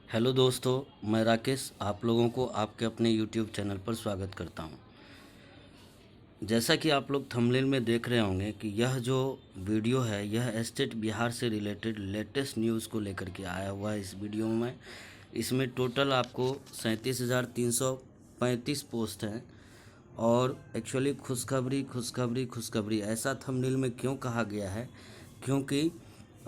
Hello दोस्तों, मैं राकेश आप लोगों को आपके अपने यूट्यूब चैनल पर स्वागत करता हूं। जैसा कि आप लोग थंबनेल में देख रहे होंगे कि यह जो वीडियो है यह स्टेट बिहार से रिलेटेड लेटेस्ट न्यूज़ को लेकर के आया हुआ है। इस वीडियो में इसमें टोटल आपको 37,335 पोस्ट हैं। और एक्चुअली खुशखबरी खुशखबरी खुशखबरी ऐसा थंबनेल में क्यों कहा गया है, क्योंकि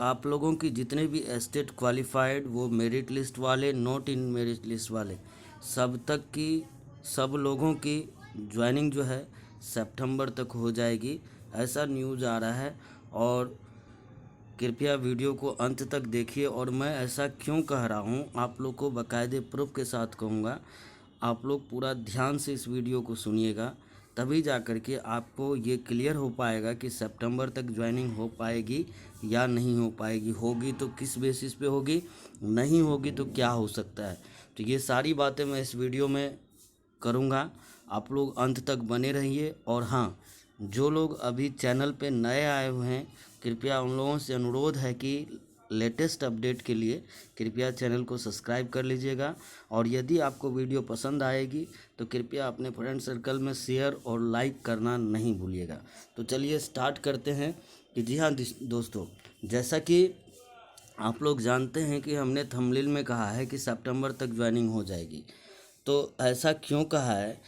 आप लोगों की जितने भी एस्टेट क्वालिफाइड, वो मेरिट लिस्ट वाले, नॉट इन मेरिट लिस्ट वाले, सब तक की सब लोगों की ज्वाइनिंग जो है सितंबर तक हो जाएगी, ऐसा न्यूज़ आ रहा है। और कृपया वीडियो को अंत तक देखिए। और मैं ऐसा क्यों कह रहा हूँ आप लोग को बाकायदे प्रूफ के साथ कहूँगा। आप लोग पूरा ध्यान से इस वीडियो को सुनिएगा, तभी जा कर के आपको ये क्लियर हो पाएगा कि सितंबर तक ज्वाइनिंग हो पाएगी या नहीं हो पाएगी। होगी तो किस बेसिस पे होगी, नहीं होगी तो क्या हो सकता है। तो ये सारी बातें मैं इस वीडियो में करूँगा। आप लोग अंत तक बने रहिए। और हाँ, जो लोग अभी चैनल पे नए आए हुए हैं, कृपया उन लोगों से अनुरोध है कि लेटेस्ट अपडेट के लिए कृपया चैनल को सब्सक्राइब कर लीजिएगा। और यदि आपको वीडियो पसंद आएगी तो कृपया अपने फ्रेंड सर्कल में शेयर और लाइक करना नहीं भूलिएगा। तो चलिए स्टार्ट करते हैं। कि जी हाँ दोस्तों, जैसा कि आप लोग जानते हैं कि हमने थंबनेल में कहा है कि सितंबर तक ज्वाइनिंग हो जाएगी। तो ऐसा क्यों कहा है,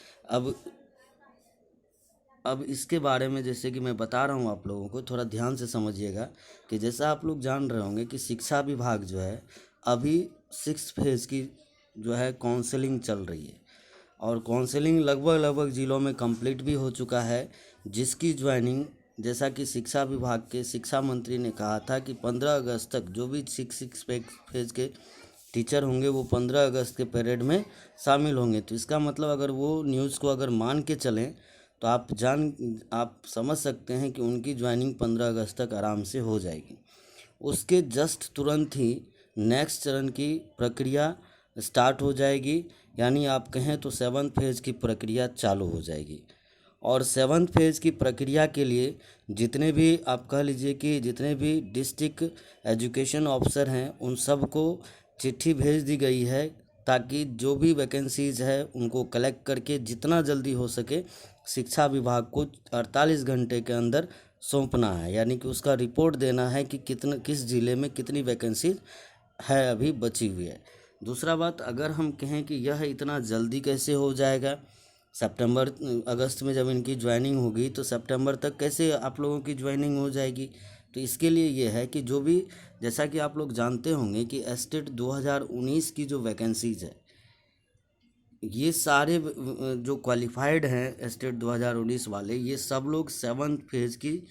अब इसके बारे में जैसे कि मैं बता रहा हूँ आप लोगों को, थोड़ा ध्यान से समझिएगा। कि जैसा आप लोग जान रहे होंगे कि शिक्षा विभाग जो है अभी 6 फेज़ की जो है काउंसलिंग चल रही है। और काउंसलिंग लगभग जिलों में कंप्लीट भी हो चुका है, जिसकी ज्वाइनिंग, जैसा कि शिक्षा विभाग के शिक्षा मंत्री ने कहा था कि 15 अगस्त तक जो भी 6 फेज़ के टीचर होंगे वो 15 अगस्त के परेड में शामिल होंगे। तो इसका मतलब अगर वो न्यूज़ को अगर मान के चलें तो आप समझ सकते हैं कि उनकी ज्वाइनिंग 15 अगस्त तक आराम से हो जाएगी। उसके जस्ट तुरंत ही नेक्स्ट चरण की प्रक्रिया स्टार्ट हो जाएगी, यानी आप कहें तो 7th फेज़ की प्रक्रिया चालू हो जाएगी। और 7th फेज़ की प्रक्रिया के लिए जितने भी आप कह लीजिए कि जितने भी डिस्ट्रिक्ट एजुकेशन ऑफिसर हैं उन सब को चिट्ठी भेज दी गई है, ताकि जो भी वैकेंसीज़ है उनको कलेक्ट करके जितना जल्दी हो सके शिक्षा विभाग को 48 घंटे के अंदर सौंपना है। यानी कि उसका रिपोर्ट देना है कि किस ज़िले में कितनी वैकेंसी है अभी बची हुई है। दूसरा बात, अगर हम कहें कि यह इतना जल्दी कैसे हो जाएगा, सितंबर अगस्त में जब इनकी ज्वाइनिंग होगी तो सितंबर तक कैसे आप लोगों की ज्वाइनिंग हो जाएगी। तो इसके लिए ये है कि जो भी, जैसा कि आप लोग जानते होंगे कि एस्टेट 2019 की जो वैकेंसीज है, ये सारे जो क्वालिफाइड हैं एस्टेट 2019 वाले, ये सब लोग 7th फेज़ की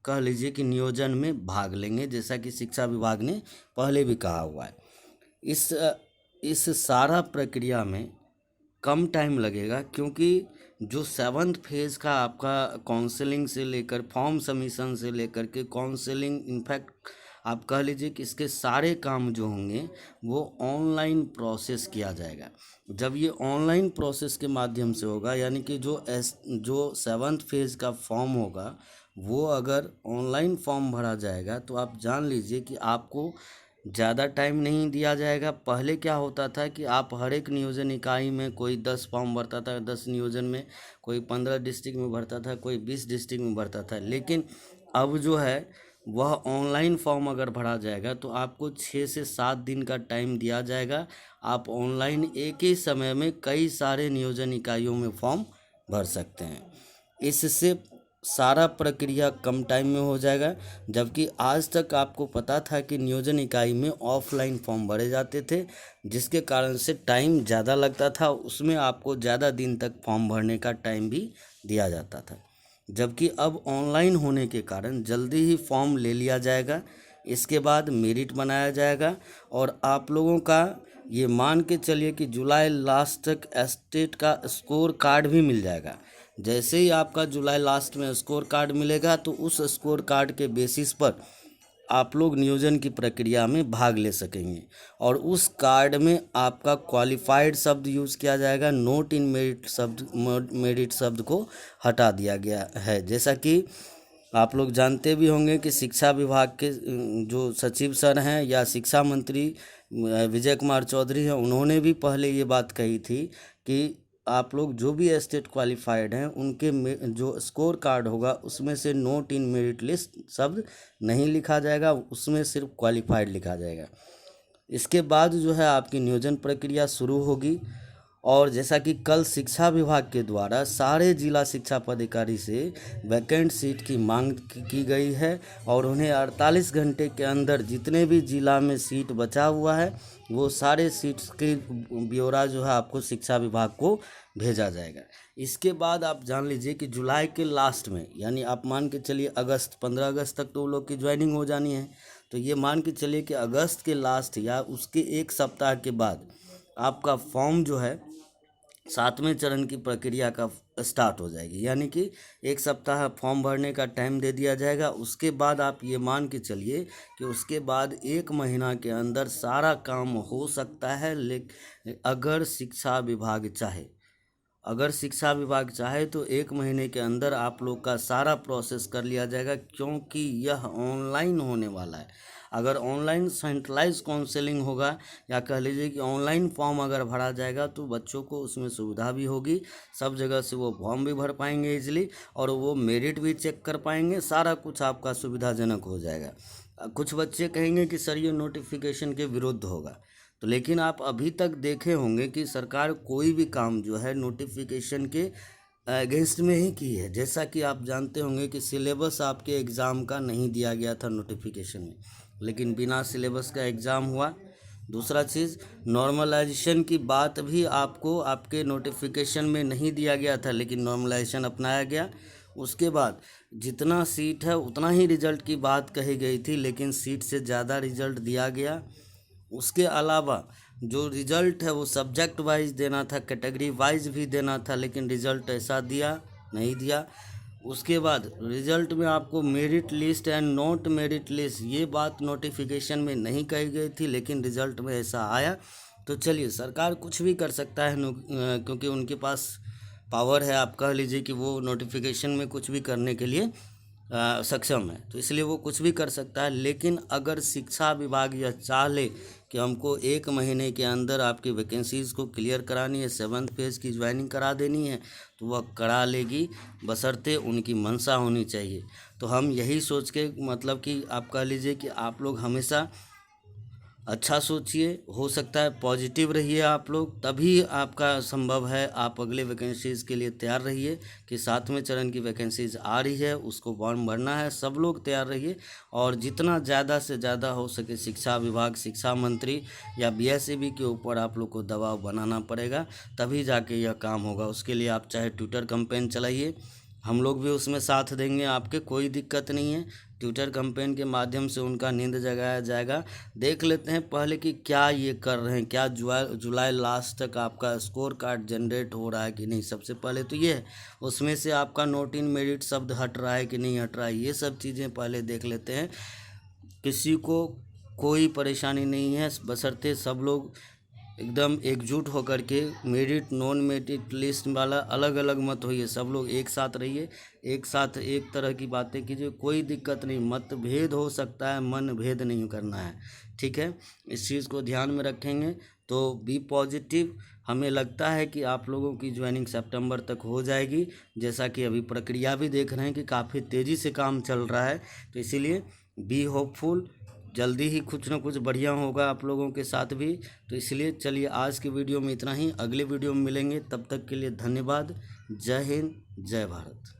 कह लीजिए कि नियोजन में भाग लेंगे, जैसा कि शिक्षा विभाग ने पहले भी कहा हुआ है। इस सारा प्रक्रिया में कम टाइम लगेगा, क्योंकि जो 7th फेज़ का आपका काउंसलिंग से लेकर फॉर्म सबमिशन से लेकर के काउंसलिंग, इनफैक्ट आप कह लीजिए कि इसके सारे काम जो होंगे वो ऑनलाइन प्रोसेस किया जाएगा। जब ये ऑनलाइन प्रोसेस के माध्यम से होगा, यानी कि जो 7th फेज़ का फॉर्म होगा वो अगर ऑनलाइन फॉर्म भरा जाएगा तो आप जान लीजिए कि आपको ज़्यादा टाइम नहीं दिया जाएगा। पहले क्या होता था कि आप हर एक नियोजन इकाई में कोई 10 फॉर्म भरता था, 10 नियोजन में कोई 15 डिस्ट्रिक्ट में भरता था, कोई 20 डिस्ट्रिक्ट में भरता था। लेकिन अब जो है वह ऑनलाइन फॉर्म अगर भरा जाएगा तो आपको 6 से 7 दिन का टाइम दिया जाएगा। आप ऑनलाइन एक ही समय में कई सारे नियोजन इकाइयों में फॉर्म भर सकते हैं। इससे सारा प्रक्रिया कम टाइम में हो जाएगा। जबकि आज तक आपको पता था कि नियोजन इकाई में ऑफलाइन फॉर्म भरे जाते थे, जिसके कारण से टाइम ज़्यादा लगता था, उसमें आपको ज़्यादा दिन तक फॉर्म भरने का टाइम भी दिया जाता था। जबकि अब ऑनलाइन होने के कारण जल्दी ही फॉर्म ले लिया जाएगा, इसके बाद मेरिट बनाया जाएगा। और आप लोगों का ये मान के चलिए कि जुलाई लास्ट तक एस्टेट का स्कोर कार्ड भी मिल जाएगा। जैसे ही आपका जुलाई लास्ट में स्कोर कार्ड मिलेगा तो उस स्कोर कार्ड के बेसिस पर आप लोग नियोजन की प्रक्रिया में भाग ले सकेंगे। और उस कार्ड में आपका क्वालिफाइड शब्द यूज़ किया जाएगा, नोट इन मेरिट शब्द को हटा दिया गया है। जैसा कि आप लोग जानते भी होंगे कि शिक्षा विभाग के जो सचिव सर हैं या शिक्षा मंत्री विजय कुमार चौधरी हैं, उन्होंने भी पहले ये बात कही थी कि आप लोग जो भी स्टेट क्वालिफाइड हैं उनके जो स्कोर कार्ड होगा उसमें से नॉट इन मेरिट लिस्ट शब्द नहीं लिखा जाएगा, उसमें सिर्फ क्वालिफाइड लिखा जाएगा। इसके बाद जो है आपकी नियोजन प्रक्रिया शुरू होगी। और जैसा कि कल शिक्षा विभाग के द्वारा सारे जिला शिक्षा पदाधिकारी से वैकेंट सीट की मांग की गई है और उन्हें 48 घंटे के अंदर जितने भी जिला में सीट बचा हुआ है वो सारे सीट्स की ब्यौरा जो है आपको शिक्षा विभाग को भेजा जाएगा। इसके बाद आप जान लीजिए कि जुलाई के लास्ट में, यानी आप मान के चलिए अगस्त 15 अगस्त तक तो वो लोग की ज्वाइनिंग हो जानी है, तो ये मान के चलिए कि अगस्त के लास्ट या उसके एक सप्ताह के बाद आपका फॉर्म जो है 7वें चरण की प्रक्रिया का स्टार्ट हो जाएगी। यानी कि एक सप्ताह फॉर्म भरने का टाइम दे दिया जाएगा। उसके बाद आप ये मान के चलिए कि उसके बाद 1 महीना के अंदर सारा काम हो सकता है। लेकिन अगर शिक्षा विभाग चाहे तो 1 महीने के अंदर आप लोग का सारा प्रोसेस कर लिया जाएगा, क्योंकि यह ऑनलाइन होने वाला है। अगर ऑनलाइन सेंट्रलाइज काउंसलिंग होगा या कह लीजिए कि ऑनलाइन फॉर्म अगर भरा जाएगा तो बच्चों को उसमें सुविधा भी होगी, सब जगह से वो फॉर्म भी भर पाएंगे इजीली और वो मेरिट भी चेक कर पाएंगे, सारा कुछ आपका सुविधाजनक हो जाएगा। कुछ बच्चे कहेंगे कि सर ये नोटिफिकेशन के विरुद्ध होगा, तो लेकिन आप अभी तक देखे होंगे कि सरकार कोई भी काम जो है नोटिफिकेशन के अगेंस्ट में ही की है। जैसा कि आप जानते होंगे कि सिलेबस आपके एग्ज़ाम का नहीं दिया गया था नोटिफिकेशन में, लेकिन बिना सिलेबस का एग्ज़ाम हुआ। दूसरा चीज़, नॉर्मलाइजेशन की बात भी आपको आपके नोटिफिकेशन में नहीं दिया गया था, लेकिन नॉर्मलाइजेशन अपनाया गया। उसके बाद जितना सीट है उतना ही रिजल्ट की बात कही गई थी, लेकिन सीट से ज़्यादा रिजल्ट दिया गया। उसके अलावा जो रिज़ल्ट है वो सब्जेक्ट वाइज देना था, कैटेगरी वाइज भी देना था, लेकिन रिज़ल्ट ऐसा नहीं दिया। उसके बाद रिज़ल्ट में आपको merit list and not merit list ये बात नोटिफिकेशन में नहीं कही गई थी, लेकिन रिज़ल्ट में ऐसा आया। तो चलिए, सरकार कुछ भी कर सकता है क्योंकि उनके पास पावर है। आप कह लीजिए कि वो नोटिफिकेशन में कुछ भी करने के लिए सक्षम है, तो इसलिए वो कुछ भी कर सकता है। लेकिन अगर शिक्षा विभाग यह चाह ले कि हमको 1 महीने के अंदर आपकी वैकेंसीज़ को क्लियर करानी है, 7th फेज़ की ज्वाइनिंग करा देनी है, तो वह करा लेगी, बशर्ते उनकी मंशा होनी चाहिए। तो हम यही सोच के मतलब कि आप कह लीजिए कि आप लोग हमेशा अच्छा सोचिए, हो सकता है पॉजिटिव रहिए आप लोग, तभी आपका संभव है। आप अगले वैकेंसीज़ के लिए तैयार रहिए कि 7वें चरण की वैकेंसीज़ आ रही है, उसको फॉर्म भरना है। सब लोग तैयार रहिए और जितना ज़्यादा से ज़्यादा हो सके शिक्षा विभाग, शिक्षा मंत्री या BSEB के ऊपर आप लोग को दबाव बनाना पड़ेगा, तभी जाके यह काम होगा। उसके लिए आप चाहे ट्विटर कैंपेन चलाइए, हम लोग भी उसमें साथ देंगे आपके, कोई दिक्कत नहीं है। ट्विटर कैंपेन के माध्यम से उनका नींद जगाया जाएगा। देख लेते हैं पहले कि क्या ये कर रहे हैं, क्या जुलाई लास्ट तक आपका स्कोर कार्ड जनरेट हो रहा है कि नहीं। सबसे पहले तो ये है, उसमें से आपका नॉट इन मेरिट शब्द हट रहा है कि नहीं हट रहा है, ये सब चीज़ें पहले देख लेते हैं। किसी को कोई परेशानी नहीं है, बशर्ते सब लोग एकदम एकजुट होकर के मेरिट नॉन मेरिट लिस्ट वाला अलग अलग मत होइए, सब लोग एक साथ रहिए, एक साथ एक तरह की बातें कीजिए, कोई दिक्कत नहीं। मतभेद हो सकता है, मन भेद नहीं करना है, ठीक है। इस चीज़ को ध्यान में रखेंगे तो बी पॉजिटिव। हमें लगता है कि आप लोगों की ज्वाइनिंग सितंबर तक हो जाएगी, जैसा कि अभी प्रक्रिया भी देख रहे हैं कि काफ़ी तेज़ी से काम चल रहा है, तो इसीलिए बी होपफुल, जल्दी ही कुछ ना कुछ बढ़िया होगा आप लोगों के साथ भी। तो इसलिए चलिए आज की वीडियो में इतना ही, अगले वीडियो में मिलेंगे, तब तक के लिए धन्यवाद। जय हिंद, जय भारत।